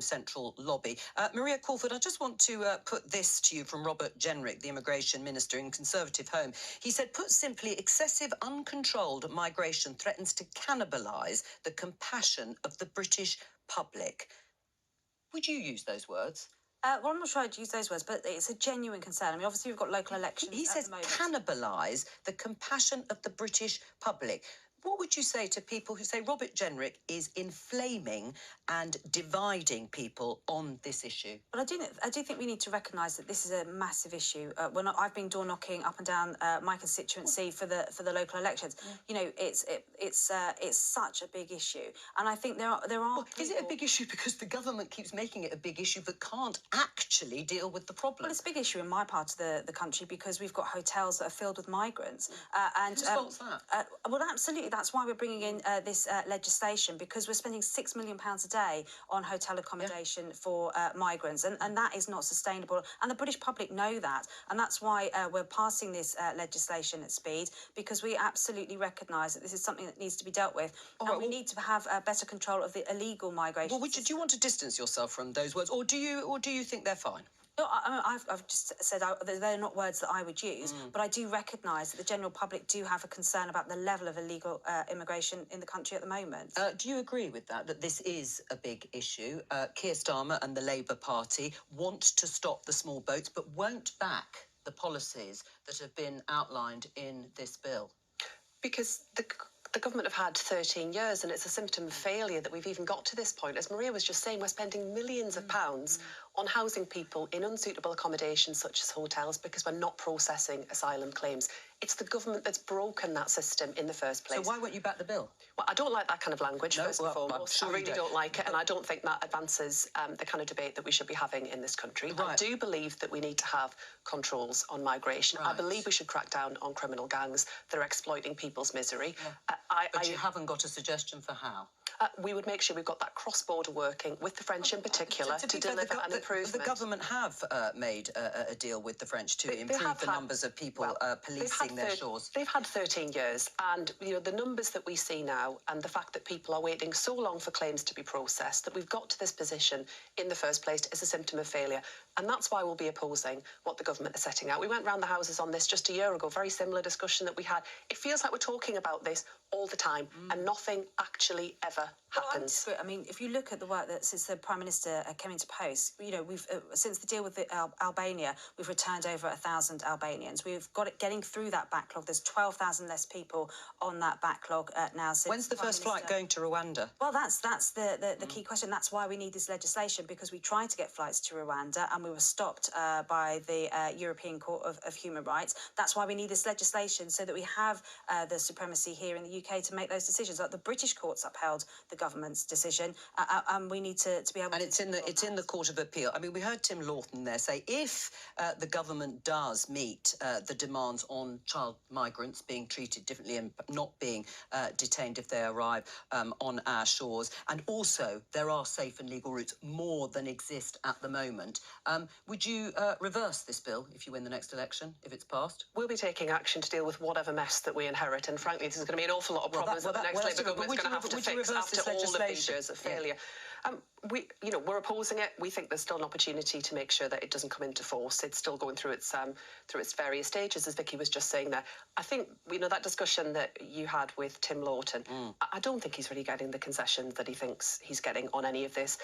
central lobby. Maria Caulfield, I just want to put this to you from Robert Jenrick, the Immigration Minister in Conservative Home. He said, put simply, excessive uncontrolled migration threatens to cannibalise the compassion of the British public. Would you use those words? Well, I'm not sure I'd use those words, but it's a genuine concern. I mean, obviously, we've got local elections. He says cannibalise the compassion of the British public. What would you say to people who say Robert Jenrick is inflaming and dividing people on this issue? Well, I do think we need to recognise that this is a massive issue. I've been door knocking up and down my constituency for the local elections. Yeah. You know, it's such a big issue, and I think there are. Well, is it a big issue because the government keeps making it a big issue but can't actually deal with the problem? Well, it's a big issue in my part of the country because we've got hotels that are filled with migrants. Whose fault's that? Well, absolutely. That's why we're bringing in this legislation, because we're spending £6 million a day on hotel accommodation for migrants, and that is not sustainable. And the British public know that, and that's why we're passing this legislation at speed, because we absolutely recognise that this is something that needs to be dealt with, we need to have better control of the illegal migration. Well, do you want to distance yourself from those words, or do you think they're fine? No, I've just said they're not words that I would use, but I do recognise that the general public do have a concern about the level of illegal immigration in the country at the moment. Do you agree with that this is a big issue? Keir Starmer and the Labour Party want to stop the small boats, but won't back the policies that have been outlined in this bill? Because the government have had 13 years, and it's a symptom of failure that we've even got to this point. As Maria was just saying, we're spending millions of pounds on housing people in unsuitable accommodation such as hotels because we're not processing asylum claims. It's the government that's broken that system in the first place. So why won't you back the bill? Well, I don't like that kind of language, first and foremost. Sure I really don't like it, and I don't think that advances the kind of debate that we should be having in this country. Right. I do believe that we need to have controls on migration. Right. I believe we should crack down on criminal gangs that are exploiting people's misery. Yeah. But you haven't got a suggestion for how? We would make sure we've got that cross-border working with the French in particular to deliver an improvement. The government have made a deal with the French to improve the numbers of people policing their shores. They've had 13 years, and the numbers that we see now, and the fact that people are waiting so long for claims to be processed, that we've got to this position in the first place, is a symptom of failure. And that's why we'll be opposing what the government is setting out. We went round the houses on this just a year ago, very similar discussion that we had. It feels like we're talking about this all the time, and nothing actually ever happens. I mean, if you look at the work that since the Prime Minister came into post, we've since the deal with Albania, we've returned over 1,000 Albanians. We've got it getting through that backlog. There's 12,000 less people on that backlog now. When's the first flight going to Rwanda? Well, that's the key question. That's why we need this legislation, because we tried to get flights to Rwanda and we were stopped by the European Court of Human Rights. That's why we need this legislation, so that we have the supremacy here in the UK to make those decisions. Like the British courts upheld the government's decision, and we need to be able. And it's in the Court of Appeal. I mean, we heard Tim Lawton there say if the government does meet the demands on child migrants being treated differently and not being detained if they arrive on our shores, and also there are safe and legal routes more than exist at the moment, would you reverse this bill if you win the next election, if it's passed? We'll be taking action to deal with whatever mess that we inherit, and frankly, this is going to be an awful lot of problems that the next Labour government's going to have to fix after all of these years of failure. We're opposing it. We think there's still an opportunity to make sure that it doesn't come into force. It's still going through its various stages, as Vicky was just saying there. I think that discussion that you had with Tim Lawton, I don't think he's really getting the concessions that he thinks he's getting on any of this.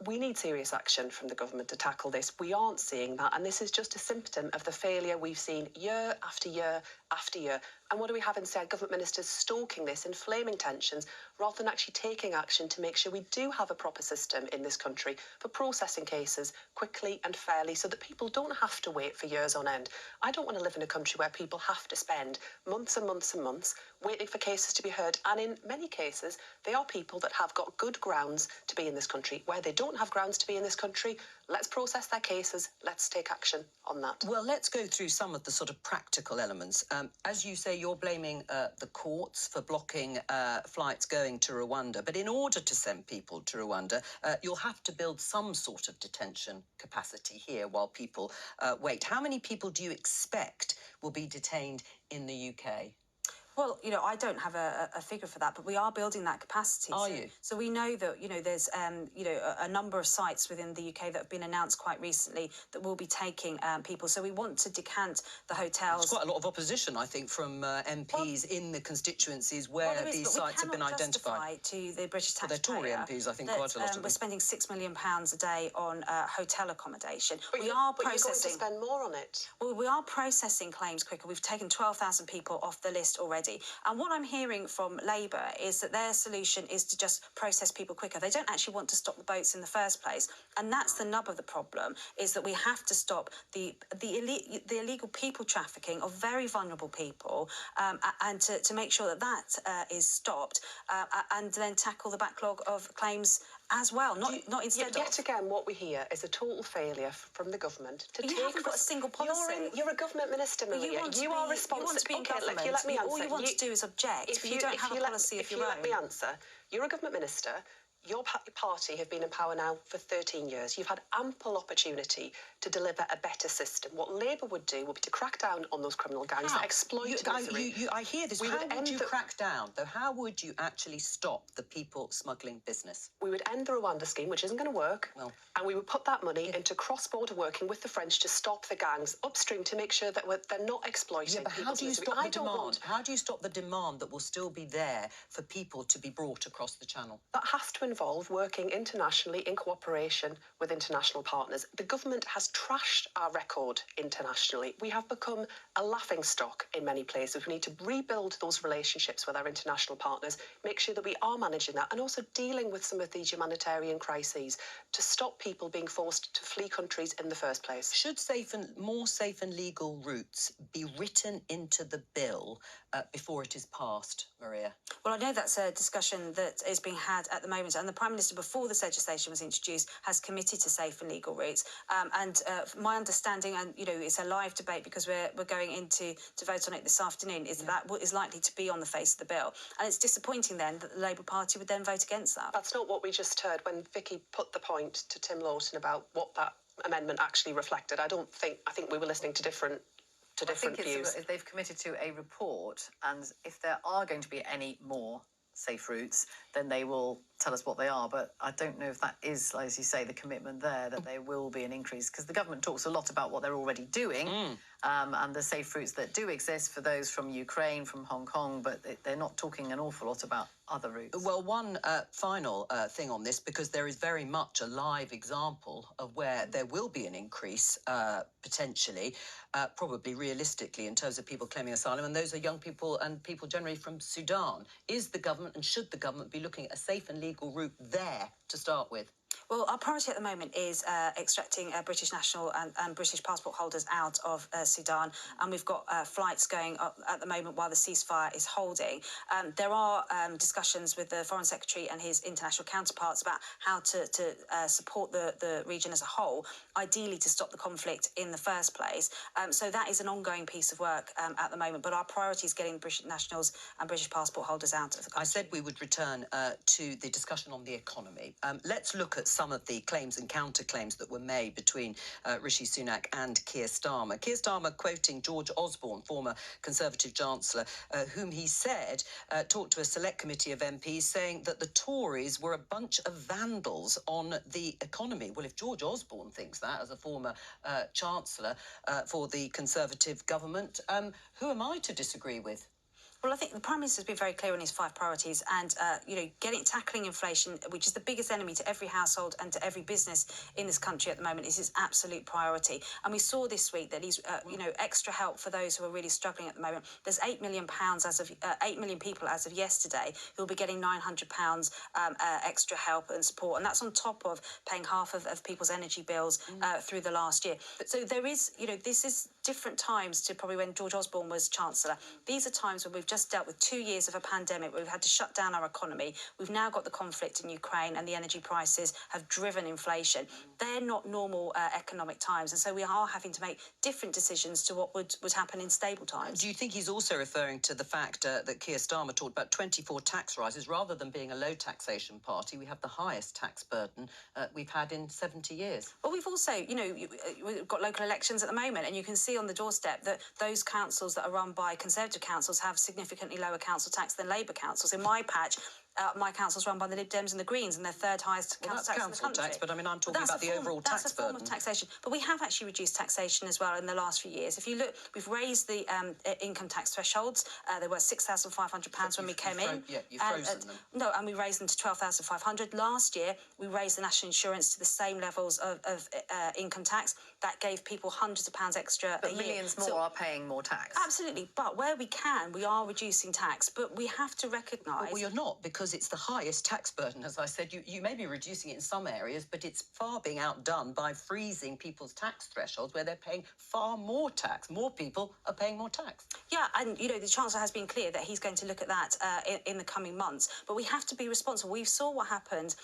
We need serious action from the government to tackle this. We aren't seeing that, and this is just a symptom of the failure we've seen year after year after year. And what do we have instead? Government ministers stoking this, inflaming tensions, rather than actually taking action to make sure we do have a proper system in this country for processing cases quickly and fairly, so that people don't have to wait for years on end. I don't want to live in a country where people have to spend months and months and months waiting for cases to be heard. And in many cases, they are people that have got good grounds to be in this country. Where they don't have grounds to be in this country, let's process their cases. Let's take action on that. Well, let's go through some of the sort of practical elements. As you say, you're blaming the courts for blocking flights going to Rwanda. But in order to send people to Rwanda, you'll have to build some sort of detention capacity here while people wait. How many people do you expect will be detained in the UK? Well, I don't have a figure for that, but we are building that capacity. Are you? So we know that, there's, a number of sites within the UK that have been announced quite recently that will be taking people. So we want to decant the hotels. There's quite a lot of opposition, I think, from MPs in the constituencies where these sites have been identified. To the British taxpayer. Well, they're Tory MPs, I think, quite a lot of them. We're spending £6 million a day on hotel accommodation. But you're going to spend more on it. Well, we are processing claims quicker. We've taken 12,000 people off the list already. And what I'm hearing from Labour is that their solution is to just process people quicker. They don't actually want to stop the boats in the first place. And that's the nub of the problem, is that we have to stop the illegal people trafficking of very vulnerable people, and to make sure that is stopped, and then tackle the backlog of claims as well, not instead of. Yet again, what we hear is a total failure from the government to take. You haven't got a single policy. You're a government minister, Maria. You are responsible. You want to be in government. If you let me answer. All you want to do is object, but you don't have a policy of your own. If you let me answer, you're a government minister. Your party have been in power now for 13 years. You've had ample opportunity to deliver a better system. What Labour would do would be to crack down on those criminal gangs that exploit misery. I hear this. How would you crack down, though? How would you actually stop the people smuggling business? We would end the Rwanda scheme, which isn't going to work, and we would put that money into cross-border working with the French to stop the gangs upstream to make sure that they're not exploiting. Yeah, but how do you stop the demand? How do you stop the demand that will still be there for people to be brought across the channel? That has to involve working internationally in cooperation with international partners. The government has trashed our record internationally. We have become a laughingstock in many places. We need to rebuild those relationships with our international partners, make sure that we are managing that, and also dealing with some of these humanitarian crises to stop people being forced to flee countries in the first place. Should more safe and legal routes be written into the bill before it is passed, Maria? Well, I know that's a discussion that is being had at the moment, and the Prime Minister, before this legislation was introduced, has committed to safe and legal routes. My understanding, and it's a live debate because we're going into to vote on it this afternoon, is that is likely to be on the face of the bill. And it's disappointing then that the Labour Party would then vote against that. That's not what we just heard when Vicky put the point to Tim Lawton about what that amendment actually reflected. I think we were listening to different views. They've committed to a report, and if there are going to be any more safe routes, then they will tell us what they are. But I don't know if that is, as you say, the commitment there, that there will be an increase, because the government talks a lot about what they're already doing, and the safe routes that do exist for those from Ukraine, from Hong Kong, but they're not talking an awful lot about other routes. Well, one final thing on this, because there is very much a live example of where there will be an increase, potentially, probably realistically, in terms of people claiming asylum, and those are young people and people generally from Sudan. Is the government, and should the government be looking at a safe and legal route there to start with? Well, our priority at the moment is extracting British national and British passport holders out of Sudan, and we've got flights going up at the moment while the ceasefire is holding. There are discussions with the Foreign Secretary and his international counterparts about how to support the region as a whole, ideally to stop the conflict in the first place. So that is an ongoing piece of work at the moment, but our priority is getting British nationals and British passport holders out of the country. I said we would return to the discussion on the economy. Let's look at some of the claims and counterclaims that were made between Rishi Sunak and Keir Starmer. Keir Starmer quoting George Osborne, former Conservative Chancellor, whom he said talked to a select committee of MPs saying that the Tories were a bunch of vandals on the economy. Well, if George Osborne thinks that as a former Chancellor for the Conservative government, who am I to disagree with? Well, I think the Prime Minister has been very clear on his 5 priorities, and tackling inflation, which is the biggest enemy to every household and to every business in this country at the moment, is his absolute priority. And we saw this week that he's extra help for those who are really struggling at the moment. There's £8 million as of 8 million people as of yesterday who will be getting £900 extra help and support, and that's on top of paying half of people's energy bills through the last year. So there is, this is different times to probably when George Osborne was Chancellor. These are times when we've just dealt with 2 years of a pandemic where we've had to shut down our economy. We've now got the conflict in Ukraine, and the energy prices have driven inflation. They're not normal economic times, and so we are having to make different decisions to what would happen in stable times. Do you think he's also referring to the fact that Keir Starmer talked about 24 tax rises? Rather than being a low taxation party, we have the highest tax burden we've had in 70 years. Well, we've also, we've got local elections at the moment, and you can see on the doorstep that those councils that are run by Conservative councils have significant significantly lower council tax than Labour councils. In my patch, my council's run by the Lib Dems and the Greens, and they're third highest council tax in the country. Tax, but I mean, I'm talking about the overall tax burden. That's a form of taxation. But we have actually reduced taxation as well in the last few years. If you look, we've raised the income tax thresholds. They were £6,500 when we came in. Yeah, you've frozen them. No, and we raised them to £12,500. Last year, we raised the national insurance to the same levels of income tax. That gave people hundreds of pounds extra a year. Millions more are paying more tax. Absolutely. But where we can, we are reducing tax. But we have to recognise... Well, you're not, because it's the highest tax burden. As I said, you may be reducing it in some areas, but it's far being outdone by freezing people's tax thresholds where they're paying far more tax. More people are paying more tax. Yeah, and, you know, the Chancellor has been clear that he's going to look at that in the coming months. But we have to be responsible. We saw what happened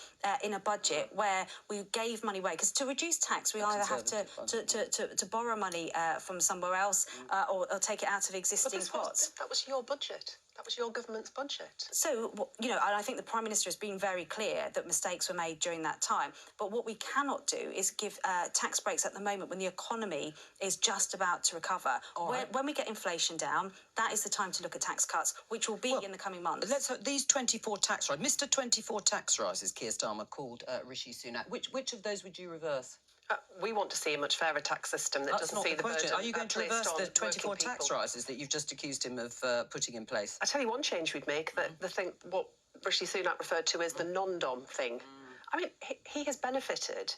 in a budget where we gave money away. Because to reduce tax, we either have to borrow money from somewhere else or take it out of existing pots. That was your budget. That was your government's budget. So, you know, and I think the Prime Minister has been very clear that mistakes were made during that time. But what we cannot do is give tax breaks at the moment when the economy is just about to recover. When we get inflation down, that is the time to look at tax cuts, which will be in the coming months. These 24 tax rises, Mr. 24 tax rises, Keir Starmer called Rishi Sunak. Which of those would you reverse? We want to see a much fairer tax system that doesn't see the burden. Are you going to reverse the 24 tax rises that you've just accused him of putting in place? I tell you one change we'd make, what Rishi Sunak referred to as the non-dom thing. I mean, he has benefited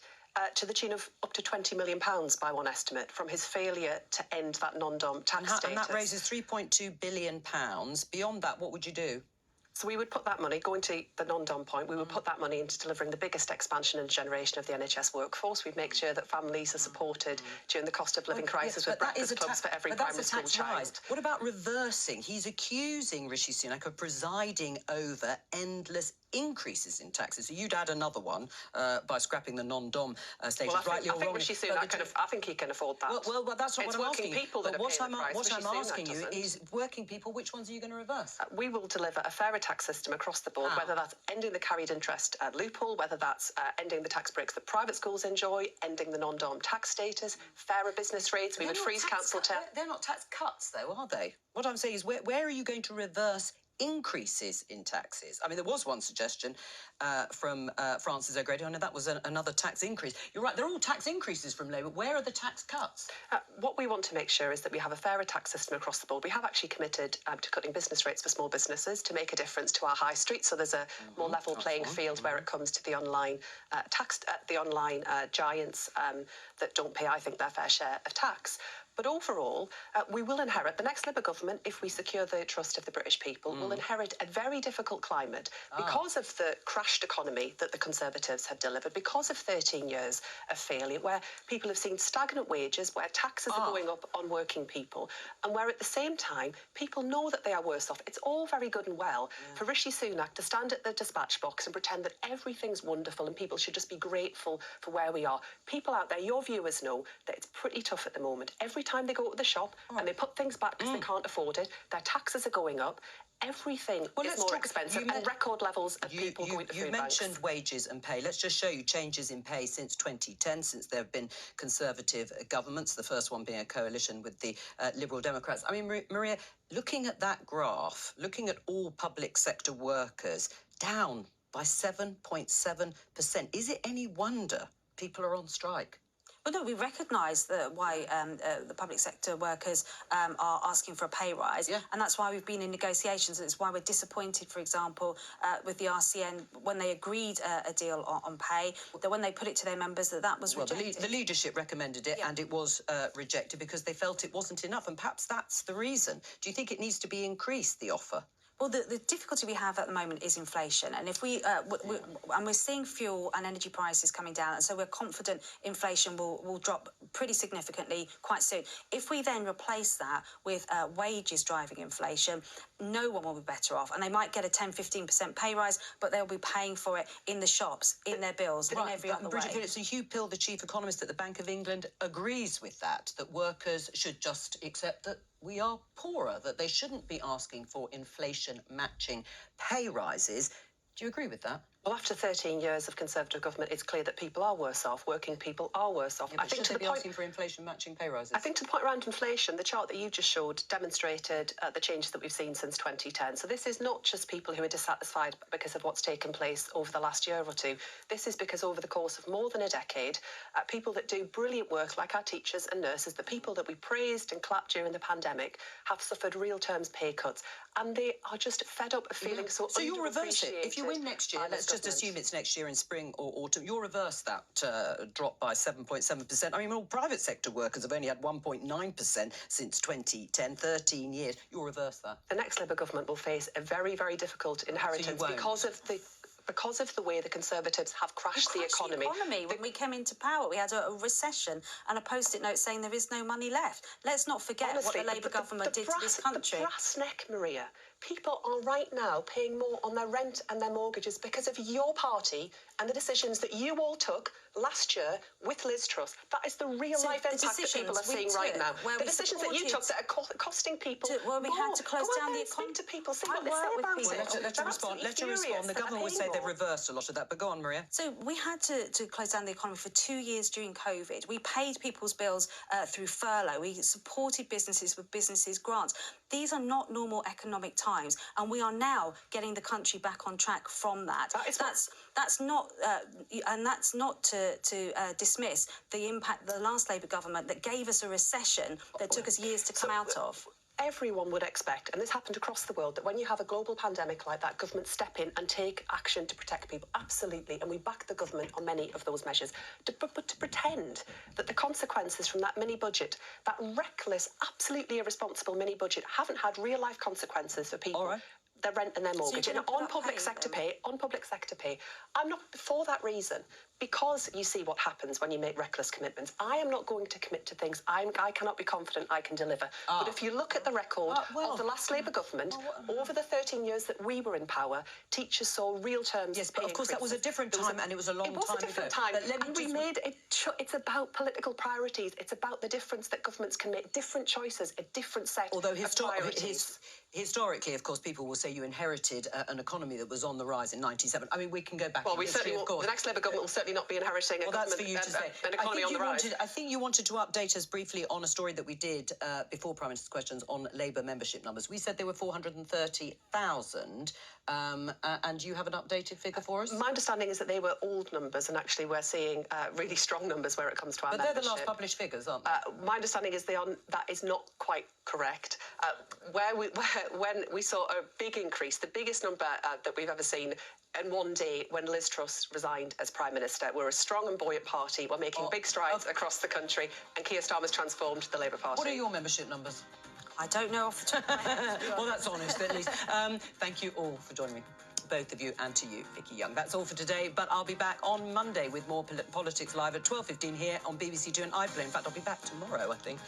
to the tune of up to £20 million by one estimate from his failure to end that non-dom tax status. And that raises £3.2 billion. Beyond that, what would you do? So we would put that money, going to the non-dom point, we would put that money into delivering the biggest expansion and generation of the NHS workforce. We'd make sure that families are supported during the cost of living crisis with breakfast clubs for every primary school child. What about reversing? He's accusing Rishi Sunak of presiding over endless increases in taxes. So you'd add another one by scrapping the non-dom status, rightly or wrongly. Rishi Sunak I think he can afford that. Well, that's not it's what I'm working asking people you. that What are paying the price. What I'm asking you doesn't. is working people, which ones are you going to reverse? We will deliver a fairer tax system across the board, whether that's ending the carried interest loophole, whether that's ending the tax breaks that private schools enjoy, ending the non-dom tax status, fairer business rates. We would freeze council tax. They're not tax cuts, though, are they? What I'm saying is, where are you going to reverse increases in taxes? I mean, there was one suggestion from Francis O'Grady. I know that was another tax increase. You're right, they're all tax increases from Labour. Where are the tax cuts? What we want to make sure is that we have a fairer tax system across the board. We have actually committed to cutting business rates for small businesses to make a difference to our high street. So there's a more level playing field where it comes to the online giants that don't pay, I think, their fair share of tax. But overall, we will inherit, the next Labour government, if we secure the trust of the British people, will inherit a very difficult climate because of the crashed economy that the Conservatives have delivered, because of 13 years of failure, where people have seen stagnant wages, where taxes are going up on working people, and where at the same time, people know that they are worse off. It's all very good and well for Rishi Sunak to stand at the dispatch box and pretend that everything's wonderful and people should just be grateful for where we are. People out there, your viewers know that it's pretty tough at the moment. Every time they go to the shop and they put things back because they can't afford it, their taxes are going up, everything is more expensive, and record levels of people going to food banks. You mentioned wages and pay. Let's just show you changes in pay since 2010, since there have been Conservative governments, the first one being a coalition with the Liberal Democrats. I mean, Maria, looking at that graph, looking at all public sector workers, down by 7.7%, is it any wonder people are on strike? Well, no, we recognise why the public sector workers are asking for a pay rise, and that's why we've been in negotiations. It's why we're disappointed, for example, with the RCN when they agreed a deal on pay, that when they put it to their members, that was rejected. The leadership recommended it, and it was rejected because they felt it wasn't enough, and perhaps that's the reason. Do you think it needs to be increased, the offer? Well, the difficulty we have at the moment is inflation, and if we're seeing fuel and energy prices coming down, and so we're confident inflation will drop pretty significantly quite soon. If we then replace that with wages driving inflation, no one will be better off, and they might get a 10-15% pay rise, but they'll be paying for it in the shops, in their bills, in every other way. So Hugh Pill, the chief economist at the Bank of England, agrees with that workers should just accept that we are poorer, that they shouldn't be asking for inflation-matching pay rises. Do you agree with that? Well, after 13 years of Conservative government, it's clear that people are worse off. Working people are worse off. Yeah, I think should they be asking for inflation-matching pay rises? I think to the point around inflation, the chart that you just showed demonstrated the changes that we've seen since 2010. So this is not just people who are dissatisfied because of what's taken place over the last year or two. This is because over the course of more than a decade, people that do brilliant work, like our teachers and nurses, the people that we praised and clapped during the pandemic, have suffered real terms pay cuts. And they are just fed up of feeling so you'll reverse it. If you win next year, let's just assume it's next year in spring or autumn, you'll reverse that drop by 7.7%. I mean, all private sector workers have only had 1.9% since 2010, 13 years. You'll reverse that. The next Labour government will face a very, very difficult inheritance because of the way the Conservatives have crashed the economy. When we came into power, we had a recession and a post-it note saying there is no money left. Let's not forget what the Labour government did to this country. The brass neck, Maria. People are right now paying more on their rent and their mortgages because of your party and the decisions that you all took last year with Liz Truss. That is the real-life impact that people are seeing right now. The decisions that you took that are costing people Well, we had to close down the economy. Speak to people, see what they say about it. Let her respond. The government would say they've reversed a lot of that, but go on, Maria. So we had to close down the economy for 2 years during COVID. We paid people's bills through furlough. We supported businesses with businesses grants. These are not normal economic times, and we are now getting the country back on track from that. That's not to dismiss the impact of the last Labour government that gave us a recession that took us years to come out of. Everyone would expect, and this happened across the world, that when you have a global pandemic like that, governments step in and take action to protect people. Absolutely. And we back the government on many of those measures. But to pretend that the consequences from that mini budget, that reckless, absolutely irresponsible mini budget, haven't had real life consequences for people. All right. Their rent and their mortgage, and on public sector pay, I'm not for that reason, because you see what happens when you make reckless commitments. I am not going to commit to things I cannot be confident I can deliver. But if you look at the record of the last Labour government, over the 13 years that we were in power, teachers saw real terms. Yes, but of course that was a different time, and it was a long time ago. It was a different time, and we made it. It's about political priorities. It's about the difference that governments can make, different choices, a different set of priorities. Historically, of course, people will say you inherited an economy that was on the rise in 97. I mean, we can go back. Well, we certainly will. The next Labour government will certainly not be inheriting an economy on the rise. I think you wanted to update us briefly on a story that we did before Prime Minister's Questions on Labour membership numbers. We said there were 430,000, and you have an updated figure for us? My understanding is that they were old numbers, and actually we're seeing really strong numbers where it comes to our membership. But they're the last published figures, aren't they? My understanding is that is not quite correct. When we saw a big increase, the biggest number that we've ever seen in one day when Liz Truss resigned as Prime Minister. We're a strong and buoyant party. We're making big strides across the country, and Keir Starmer's transformed the Labour Party. What are your membership numbers? I don't know off the top of my head. Well, that's honest, at least. Thank you all for joining me, both of you, and to you, Vicky Young. That's all for today, but I'll be back on Monday with more Politics Live at 12:15 here on BBC Two and iPlayer. In fact, I'll be back tomorrow, I think.